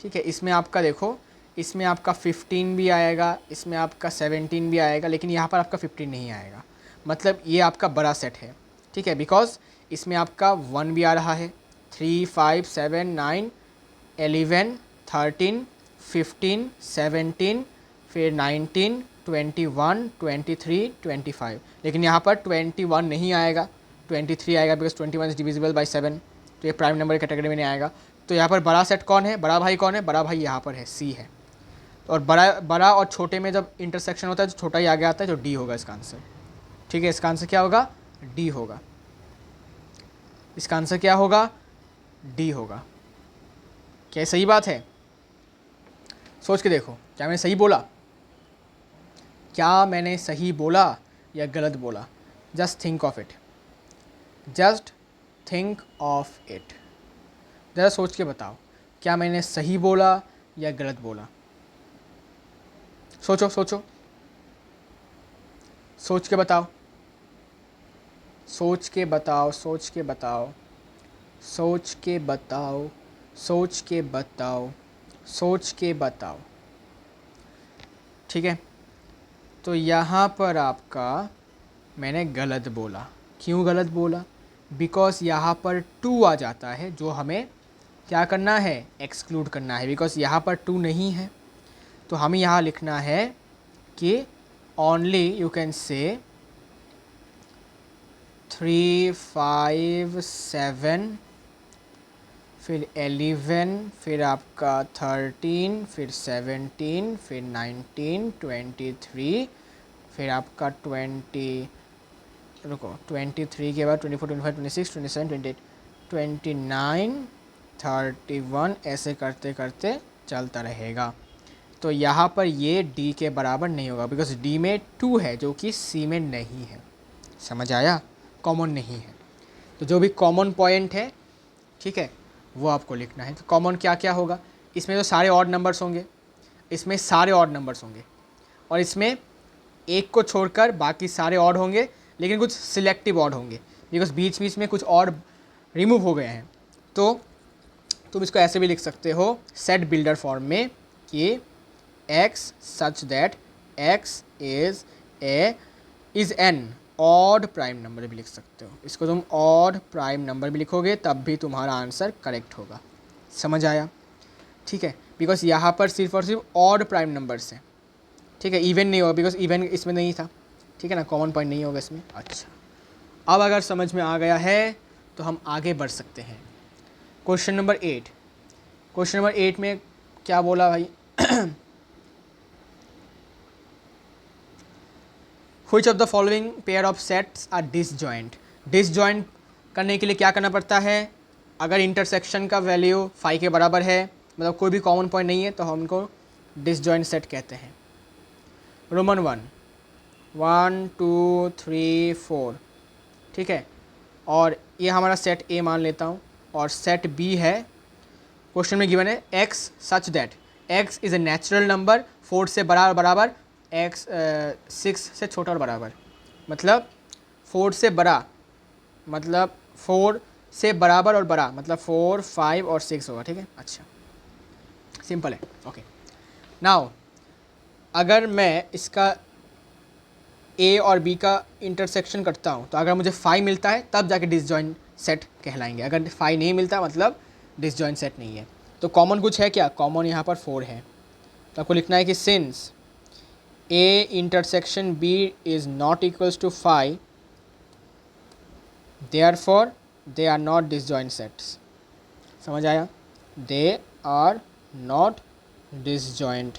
ठीक है, इसमें आपका देखो, इसमें आपका 15 भी आएगा, इसमें आपका 17 भी आएगा, लेकिन यहाँ पर आपका 15 नहीं आएगा, मतलब ये आपका बड़ा सेट है, ठीक है, बिकॉज इसमें आपका 1 भी आ रहा है, 3 5 7 9 11 13 15 17, फिर 19 21 23 25, लेकिन यहाँ पर 21 नहीं आएगा, 23 आएगा, बिकॉज 21 इज डिविजिबल बाई 7, तो ये प्राइम नंबर कैटेगरी में नहीं आएगा। तो यहाँ पर बड़ा सेट कौन है, बड़ा भाई कौन है, बड़ा भाई यहाँ पर है, सी है। और बड़ा और छोटे में जब इंटरसेक्शन होता है तो छोटा ही आगे आता है, जो डी होगा इसका आंसर, ठीक है। इसका आंसर क्या होगा, डी होगा, इसका आंसर क्या होगा, डी होगा। क्या सही बात है, सोच के देखो, क्या मैंने सही बोला, क्या मैंने सही बोला या गलत बोला, just think of it, just think of it, ज़रा सोच के बताओ, क्या मैंने सही बोला या गलत बोला, सोचो सोचो, सोच के बताओ, सोच के बताओ, सोच के बताओ, सोच के बताओ, सोच के बताओ, सोच के बताओ, ठीक है। तो यहाँ पर आपका मैंने गलत बोला, क्यों गलत बोला, बिकॉज यहाँ पर 2 आ जाता है, जो हमें क्या करना है, एक्सक्लूड करना है, बिकॉज यहाँ पर 2 नहीं है, तो हमें यहाँ लिखना है कि ओनली यू कैन से 3 5 7, फिर 11, फिर आपका 13, फिर 17, फिर 19 23, फिर आपका 20, रुको 23 के बाद 24 25 26 27 28 29 31, ऐसे करते करते चलता रहेगा। तो यहाँ पर ये डी के बराबर नहीं होगा, बिकॉज डी में 2 है जो कि सी में नहीं है, समझ आया, कॉमन नहीं है। तो जो भी कॉमन पॉइंट है, ठीक है, वो आपको लिखना है। तो कॉमन क्या क्या होगा, इसमें तो सारे ऑड नंबर्स होंगे, इसमें सारे ऑड नंबर्स होंगे, और इसमें एक को छोड़कर बाकी सारे ऑड होंगे, लेकिन कुछ सिलेक्टिव ऑड होंगे, बिकॉज बीच बीच में कुछ ऑड रिमूव हो गए हैं। तो तुम इसको ऐसे भी लिख सकते हो सेट बिल्डर फॉर्म में कि x such that x is an odd prime number भी लिख सकते हो, इसको तुम ऑड प्राइम नंबर भी लिखोगे तब भी तुम्हारा आंसर करेक्ट होगा, समझ आया, ठीक है। बिकॉज यहाँ पर सिर्फ और सिर्फ ऑड प्राइम नंबर्स हैं, ठीक है, इवन नहीं होगा, बिकॉज इवन इसमें नहीं था, ठीक है ना, कॉमन पॉइंट नहीं होगा इसमें। अच्छा, अब अगर समझ में आ गया है तो हम आगे बढ़ सकते हैं। क्वेश्चन नंबर 8, क्वेश्चन नंबर 8 में क्या बोला भाई, Which of the following pair of sets are disjoint? Disjoint करने के लिए क्या करना पड़ता है, अगर इंटरसेक्शन का वैल्यू 5 के बराबर है, मतलब कोई भी कॉमन पॉइंट नहीं है, तो हम उनको डिसजॉइंट सेट कहते हैं। रोमन 1 2 3 4, ठीक है, और ये हमारा सेट ए मान लेता हूँ, और सेट बी है, क्वेश्चन में गिवन है x such that x is a natural number 4 से बड़ा और बराबर, x 6 से छोटा और बराबर, मतलब 4 से बड़ा, मतलब 4 से बराबर और बड़ा, मतलब 4 5 और 6 होगा, ठीक है। अच्छा, सिंपल है, ओके। नाउ अगर मैं इसका ए और बी का इंटरसेक्शन करता हूँ, तो अगर मुझे 5 मिलता है तब जाके डिसजॉइंट सेट कहलाएंगे, अगर 5 नहीं मिलता मतलब डिसजॉइंट सेट नहीं है। तो कॉमन कुछ है क्या, कॉमन यहाँ पर 4 है, तो आपको लिखना है कि since A intersection B is not equals to 5, therefore they are not disjoint sets, समझ आया, they are not disjoint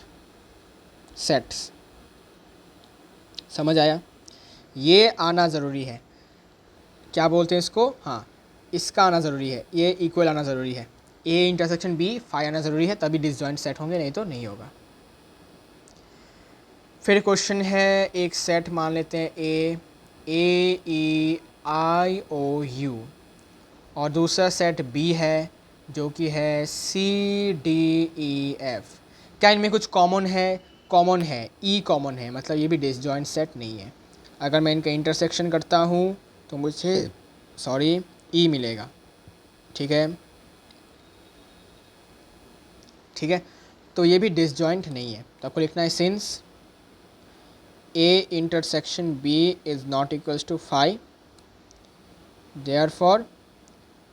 sets, समझ आया, ये आना ज़रूरी है, क्या बोलते हैं इसको, हाँ, इसका आना ज़रूरी है, ये इक्वल आना ज़रूरी है, ए इंटरसेक्शन बी 5 आना ज़रूरी है, तभी डिसजॉइंट सेट होंगे, नहीं तो नहीं होगा। फिर क्वेश्चन है, एक सेट मान लेते हैं ए ई आई ओ यू, और दूसरा सेट बी है जो कि है सी डी ई एफ। क्या इनमें कुछ कॉमन है? कॉमन है, ई कॉमन है, मतलब ये भी डिसजॉइंट सेट नहीं है। अगर मैं इनका इंटरसेक्शन करता हूँ तो मुझे ई मिलेगा। ठीक है, ठीक है, तो ये भी डिसजॉइंट नहीं है। तो आपको लिखना है since A intersection B is not equals to 5 therefore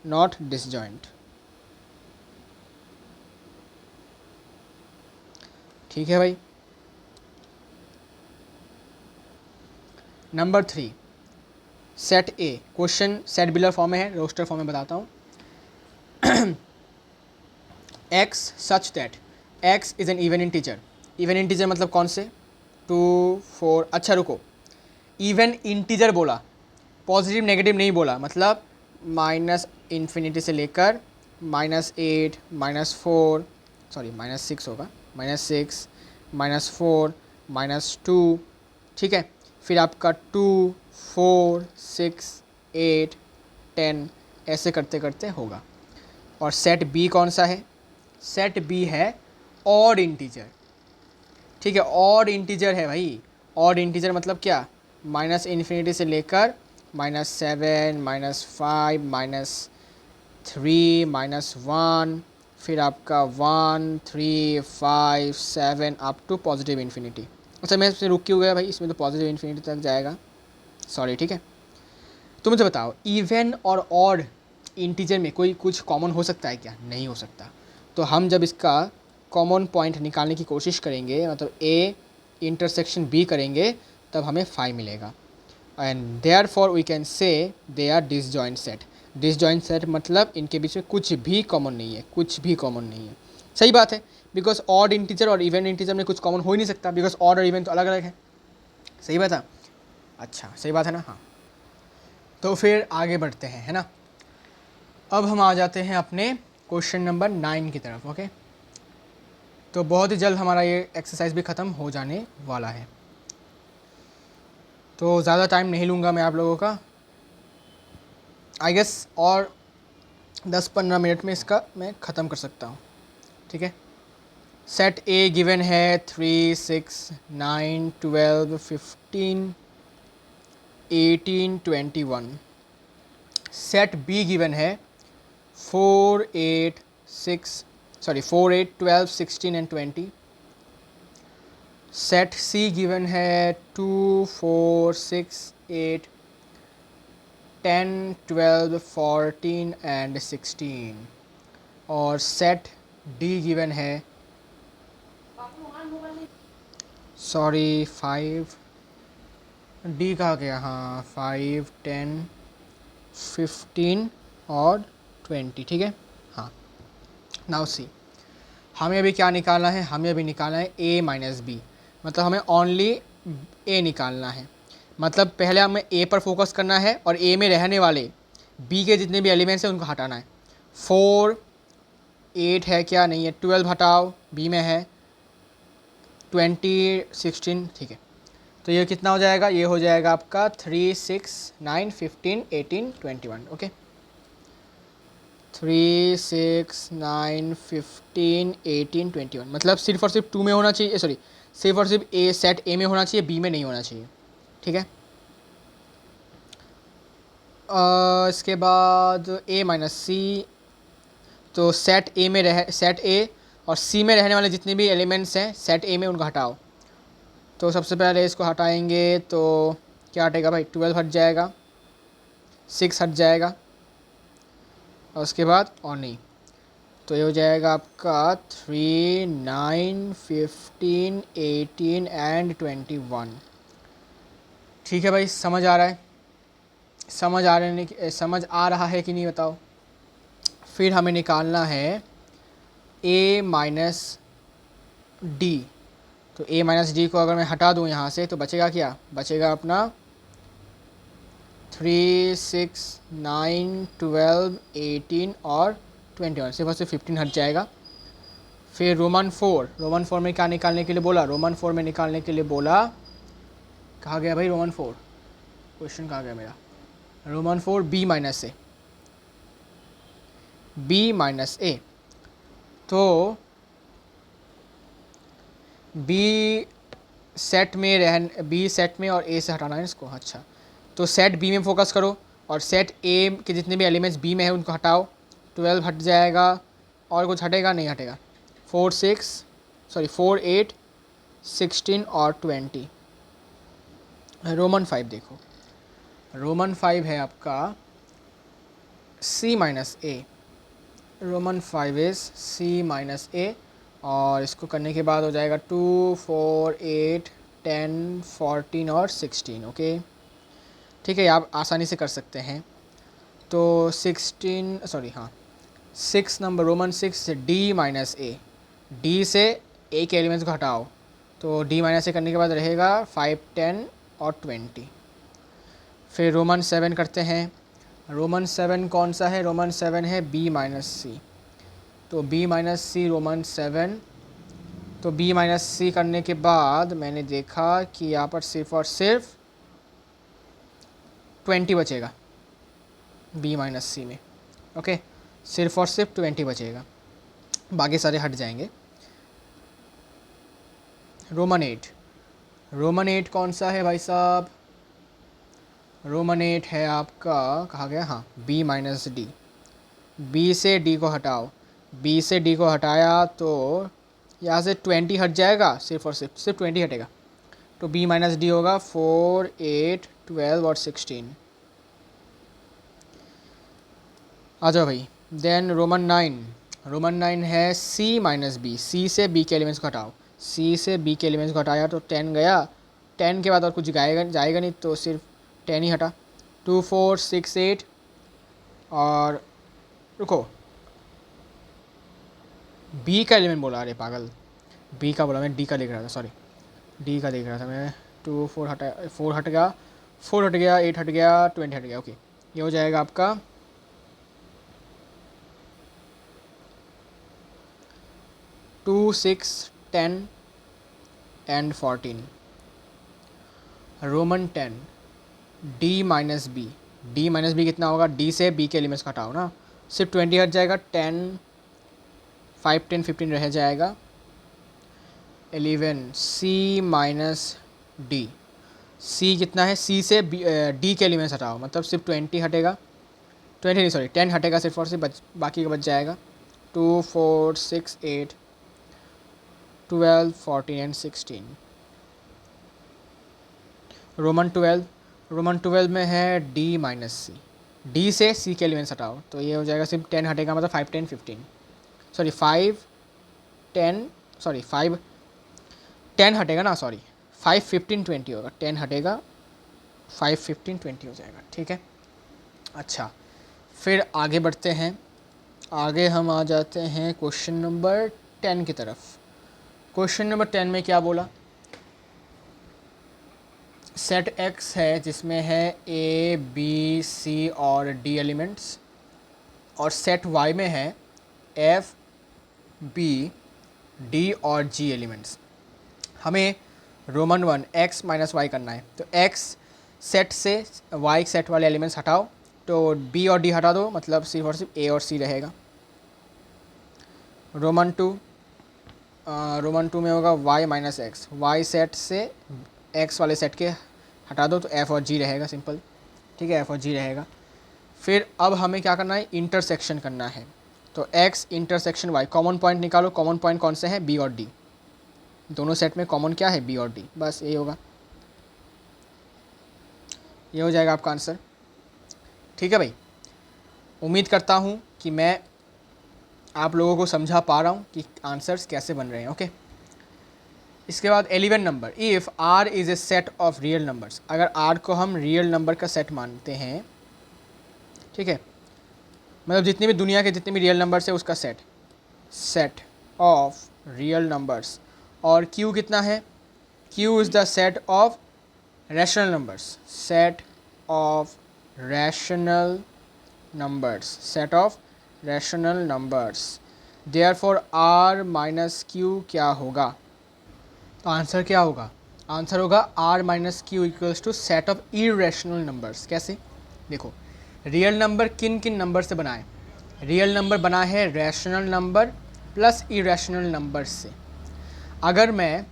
not disjoint. ठीक है भाई। Number 3, set A. Question set builder form में है, रोस्टर फॉर्म में बताता हूँ। x such that x is an even integer. Even integer मतलब कौन से? 2 4। अच्छा रुको, इवन इंटीजर बोला, पॉजिटिव नेगेटिव नहीं बोला। मतलब माइनस इन्फिनिटी से लेकर -8 -4 -6 होगा, -6 -4 -2। ठीक है, फिर आपका 2 4 6 8 10 ऐसे करते करते होगा। और सेट बी कौन सा है? सेट बी है ऑड इंटीजर। ठीक है, ऑड इंटीजर है भाई। ऑड इंटीजर मतलब क्या? माइनस इन्फिनिटी से लेकर -7 -5 -3 -1, फिर आपका 1 3 5 7 अप टू पॉजिटिव इन्फिनिटी। अच्छा मैं इसमें रुक क्यों गया भाई? इसमें तो पॉजिटिव इन्फिनिटी तक जाएगा, सॉरी। ठीक है, तो मुझे बताओ इवन और ऑड इंटीजर में कोई कुछ कॉमन हो सकता है क्या? नहीं हो सकता। तो हम जब इसका कॉमन पॉइंट निकालने की कोशिश करेंगे, मतलब ए इंटरसेक्शन बी करेंगे, तब हमें 5 मिलेगा। And therefore we can say they are disjoint set. Disjoint set मतलब इनके बीच में कुछ भी कॉमन नहीं है, कुछ भी कॉमन नहीं है। सही बात है, बिकॉज ऑड इंटीजर और इवन इंटीजर में कुछ कॉमन हो ही नहीं सकता, बिकॉज ऑड और इवन तो अलग अलग है। सही बात है? अच्छा सही बात है ना? हाँ, तो फिर आगे बढ़ते हैं, है ना। अब हम आ जाते हैं अपने क्वेश्चन नंबर 9 की तरफ। ओके, तो बहुत ही जल्द हमारा ये एक्सरसाइज भी ख़त्म हो जाने वाला है, तो ज़्यादा टाइम नहीं लूँगा मैं आप लोगों का। आई गेस और 10-15 मिनट में इसका मैं ख़त्म कर सकता हूँ। ठीक है, सेट ए गिवन है 3 6 9 12 15 18 21। सेट बी गिवन है 4 8 12 16 एंड 20। सेट सी गिवन है 2 4 6 8 10 12 14 एंड 16। और सेट डी गिवन है 5 डी कहाँ गया? हाँ 5 10 15 और 20। ठीक है, हाँ। नाउ सी, हमें अभी क्या निकालना है? हमें अभी निकालना है a माइनस बी, मतलब हमें ओनली a निकालना है। मतलब पहले हमें a पर फोकस करना है और a में रहने वाले b के जितने भी एलिमेंट्स हैं उनको हटाना है। 4 8 है क्या? नहीं है। 12 हटाओ, b में है। 20 16। ठीक है, तो ये कितना हो जाएगा? ये हो जाएगा आपका 3 6 9 15 18 21। ओके, 3 6 9 15 18 21, मतलब सिर्फ और सिर्फ 2 में होना चाहिए, सॉरी सिर्फ और सिर्फ ए सेट ए में होना चाहिए, बी में नहीं होना चाहिए। ठीक है, इसके बाद ए माइनस सी, तो सेट ए और सी में रहने वाले जितने भी एलिमेंट्स हैं सेट ए में उनको हटाओ। तो सबसे पहले इसको हटाएंगे तो क्या हटेगा भाई? 12 हट जाएगा, 6 हट जाएगा, और उसके बाद और नहीं, तो ये हो जाएगा आपका 3 9 15 18 एंड 21। ठीक है भाई, समझ आ रहा है? समझ आ रहा है कि नहीं बताओ? फिर हमें निकालना है a माइनस डी। तो a माइनस डी को अगर मैं हटा दूँ यहाँ से तो बचेगा क्या? बचेगा अपना 3 6 9 12 18 और 21, सिर्फ और सिर्फ 15 हट जाएगा। फिर रोमन 4 में क्या निकालने के लिए बोला? रोमन 4 में निकालने के लिए बोला, कहाँ गया भाई रोमन 4? क्वेश्चन कहाँ गया मेरा? रोमन 4 बी माइनस से, बी माइनस ए। तो बी सेट में और ए से हटाना है इसको। अच्छा, तो सेट बी में फोकस करो और सेट ए के जितने भी एलिमेंट्स बी में है उनको हटाओ। 12 हट जाएगा और कुछ हटेगा नहीं हटेगा। 4 8 16 और 20। रोमन 5 देखो, रोमन 5 है आपका C minus A. Roman 5 is C minus A और इसको करने के बाद हो जाएगा 2 4 8 10 14 और 16। ओके ठीक है, आप आसानी से कर सकते हैं। तो 6 नंबर रोमन 6 से डी माइनस ए। डी से ए के एलिमेंट्स को हटाओ, तो डी माइनस ए करने के बाद रहेगा 5 10 और 20। फिर रोमन 7 करते हैं। रोमन 7 कौन सा है? रोमन 7 है बी माइनस सी। तो बी माइनस सी रोमन 7। तो बी माइनस सी करने के बाद मैंने देखा कि यहाँ पर सिर्फ और सिर्फ 20 बचेगा बी माइनस सी में। ओके, सिर्फ और सिर्फ 20 बचेगा, बाकी सारे हट जाएंगे। रोमन 8। रोमन 8 कौन सा है भाई साहब? रोमन 8 है आपका, कहा गया, हाँ, बी माइनस डी। बी से डी को हटाओ, बी से डी को हटाया तो यहाँ से 20 हट जाएगा, सिर्फ और सिर्फ 20 हटेगा। तो बी माइनस डी होगा 4 8 12 और 16। आ जाओ भाई। Then Roman 9। रोमन 9 है सी माइनस बी। सी से बी के एलिमेंट्स को हटाओ, सी से बी के एलिमेंट्स को हटाया तो 10 गया। 10 के बाद और कुछ जाएगा नहीं, तो सिर्फ 10 ही हटा। 2 4 6 8 और रुको, बी का एलिमेंट बोला, अरे पागल, बी का बोला मैं, डी का देख रहा था, सॉरी, डी का देख रहा था मैं। 2 4 हटा, 4 हट गया, 4 हट गया, 8 हट गया, 20 हट गया। ओके, ये हो जाएगा आपका 2 6 10 and 14। Roman 10 D minus B. D minus B कितना होगा? डी से बी के एलिमेंट्स हटाओ ना, सिर्फ 20 हट जाएगा। 10 5 10 15 रह जाएगा। 11 सी माइनस डी। सी कितना है? सी से डी के एलिमेंट्स हटाओ, मतलब सिर्फ 20 हटेगा, 20 नहीं सॉरी 10 हटेगा सिर्फ और सिर्फ, बाकी का बच जाएगा। 2 4 6 8 12 14 एंड 16। रोमन 12। रोमन 12 में है डी माइनस सी। डी से सी के एलिमेंट्स हटाओ, तो ये हो जाएगा, सिर्फ 10 हटेगा, मतलब 5 10 15 सॉरी 5 10 सॉरी 5 10 हटेगा ना, सॉरी 5 15 20 होगा, 10 हटेगा, 5 15 20 हो जाएगा। ठीक है, अच्छा, फिर आगे बढ़ते हैं। आगे हम आ जाते हैं क्वेश्चन नंबर 10 की तरफ। क्वेश्चन नंबर 10 में क्या बोला? सेट एक्स है जिसमें है ए बी सी और डी एलिमेंट्स, और सेट वाई में है एफ बी डी और जी एलिमेंट्स। हमें रोमन 1 एक्स माइनस वाई करना है, तो एक्स सेट से वाई सेट वाले एलिमेंट्स हटाओ, तो बी और डी हटा दो, मतलब सिर्फ और सिर्फ ए और सी रहेगा। रोमन 2 में होगा Y minus X. Y set से एक्स वाले सेट के हटा दो, तो एफ और जी रहेगा, सिंपल। ठीक है, एफ और जी रहेगा। फिर अब हमें क्या करना है? इंटरसेक्शन करना है, तो X intersection Y, common point निकालो। कॉमन पॉइंट कौन से हैं? बी और डी। दोनों सेट में कॉमन क्या है? बी और डी, बस यही होगा, ये हो जाएगा आपका आंसर। ठीक है भाई, उम्मीद करता हूँ कि मैं आप लोगों को समझा पा रहा हूँ कि आंसर्स कैसे बन रहे हैं। ओके, इसके बाद 11 number, if R is a set of real numbers. अगर आर को हम रियल नंबर का सेट मानते हैं, ठीक है, मतलब जितनी भी दुनिया के जितने भी रियल नंबर्स है उसका सेट ऑफ रियल नंबर्स। और क्यू कितना है? Q is the set of rational numbers. Set of rational numbers, set of rational numbers. Therefore R minus Q क्या होगा? तो आंसर क्या होगा? आंसर होगा R minus Q equals to set of irrational numbers. कैसे? देखो, रियल नंबर किन किन नंबर से बना है? रियल नंबर बना है rational number plus irrational number से। अगर मैं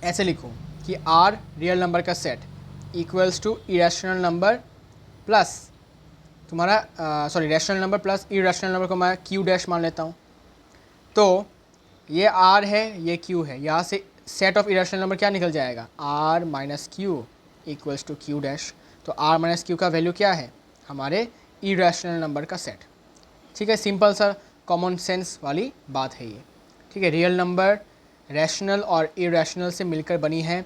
ऐसे लिखूं कि आर रियल नंबर का set equals to irrational number plus तुम्हारा rational number plus irrational number को मैं क्यू डैश मान लेता हूँ, तो ये आर है, ये क्यू है, यहाँ से सेट ऑफ इरेशनल नंबर क्या निकल जाएगा, R minus Q equals to Q dash. तो आर माइनस क्यू का वैल्यू क्या है, हमारे इरेशनल नंबर का सेट। ठीक है, सिंपल सा कॉमन सेंस वाली बात है ये। ठीक है, रियल नंबर रैशनल और इरेशनल से मिलकर बनी है।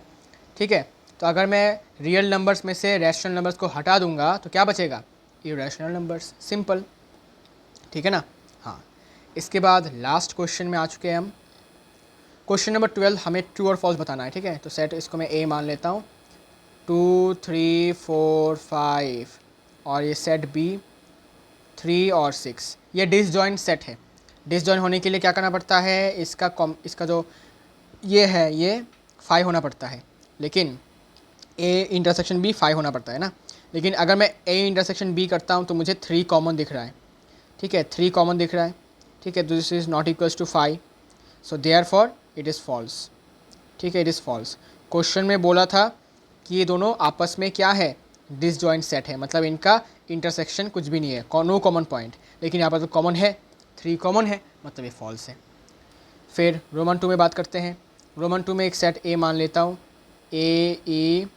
ठीक है, तो अगर मैं रियल नंबर्स में से रैशनल नंबर्स को हटा दूंगा तो क्या बचेगा, इरेशनल नंबर्स। सिंपल, ठीक है ना। हाँ, इसके बाद लास्ट क्वेश्चन में आ चुके हैं हम। क्वेश्चन नंबर 12 हमें ट्रू और फॉल्स बताना है। ठीक है, तो सेट इसको मैं ए मान लेता हूँ, 2 3 4 5, और ये सेट बी 3 और 6। ये डिसजॉइंट सेट है। डिसजॉइंट होने के लिए क्या करना पड़ता है, इसका जो ये है ये 5 होना पड़ता है, लेकिन ए इंटरसेक्शन बी 5 होना पड़ता है ना। लेकिन अगर मैं ए इंटरसेक्शन बी करता हूँ तो मुझे 3 कॉमन दिख रहा है। ठीक है, 3 कॉमन दिख रहा है। ठीक है, तो this is not equals to 5, so therefore it is false. ठीक है, इट इज़ फॉल्स। क्वेश्चन में बोला था कि ये दोनों आपस में क्या है, डिसजॉइंट सेट है, मतलब इनका इंटरसेक्शन कुछ भी नहीं है, नो कॉमन पॉइंट। लेकिन यहाँ पर तो कॉमन है, 3 कॉमन है, मतलब ये फॉल्स है। फिर रोमन 2 में बात करते हैं। रोमन 2 में एक सेट ए मान लेता हूँ, ए ई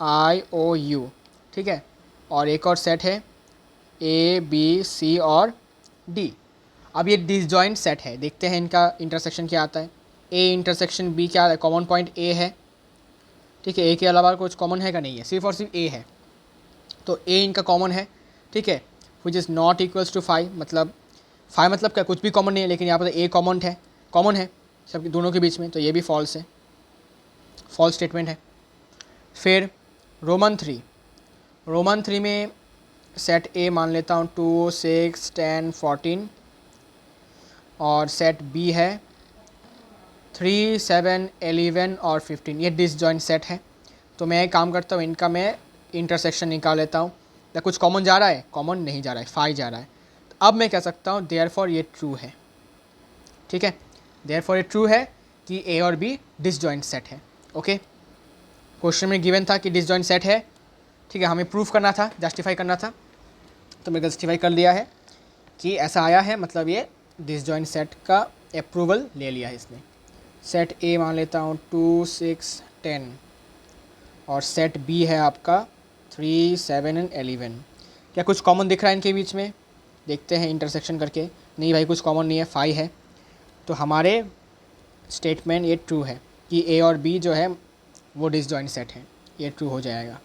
आई ओ यू। ठीक है, और एक और सेट है ए बी सी और डी। अब ये डिसजॉइंट सेट है, देखते हैं इनका इंटरसेक्शन क्या आता है। ए इंटरसेक्शन बी क्या है, कॉमन पॉइंट ए है। ठीक है, ए के अलावा कुछ कॉमन है का नहीं है, सिर्फ और सिर्फ ए है, तो ए इनका कॉमन है। ठीक है, which is not equals to 5, मतलब 5 मतलब क्या, कुछ भी कॉमन नहीं है, लेकिन यहाँ पर ए कॉमन है सब दोनों के बीच में, तो ये भी फॉल्स है, फॉल्स स्टेटमेंट है। फिर रोमन 3 में सेट ए मान लेता हूँ 2 6 10 14, और सेट बी है 3 7 11 और 15। ये डिसजॉइंट सेट है, तो मैं एक काम करता हूँ, इनका मैं इंटरसेक्शन निकाल लेता हूँ। या कुछ कॉमन जा रहा है, कॉमन नहीं जा रहा है, 5 जा रहा है। तो अब मैं कह सकता हूँ देयरफॉर ये ट्रू है। ठीक है, देयरफॉर ये ट्रू है कि ए और बी डिसजॉइंट सेट है। ओके, क्वेश्चन में गिवन था कि डिसजॉइंट सेट है। ठीक है, हमें प्रूफ करना था, जस्टिफाई करना था, तो मैं जस्टिफाई कर दिया है कि ऐसा आया है, मतलब ये डिसजॉइंट सेट का अप्रूवल ले लिया है इसने। सेट ए मान लेता हूँ 2 6 10, और सेट बी है आपका 3 7 एंड 11। क्या कुछ कॉमन दिख रहा है इनके बीच में, देखते हैं इंटरसेक्शन करके। नहीं भाई, कुछ कॉमन नहीं है, 5 है। तो हमारे स्टेटमेंट ये ट्रू है कि ए और बी जो है वो डिसजॉइंट सेट है, ये ट्रू हो जाएगा।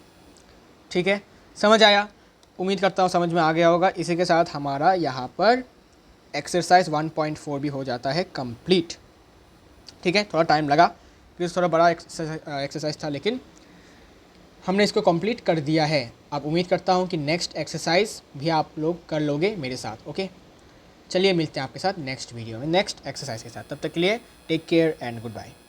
ठीक है, समझ आया, उम्मीद करता हूँ समझ में आ गया होगा। इसी के साथ हमारा यहाँ पर एक्सरसाइज 1.4 भी हो जाता है कंप्लीट। ठीक है, थोड़ा टाइम लगा क्योंकि थोड़ा बड़ा एक्सरसाइज था, लेकिन हमने इसको कंप्लीट कर दिया है। अब उम्मीद करता हूँ कि नेक्स्ट एक्सरसाइज भी आप लोग कर लोगे मेरे साथ। ओके, चलिए मिलते हैं आपके साथ नेक्स्ट वीडियो में नेक्स्ट एक्सरसाइज के साथ। तब तक के लिए take care and good bye.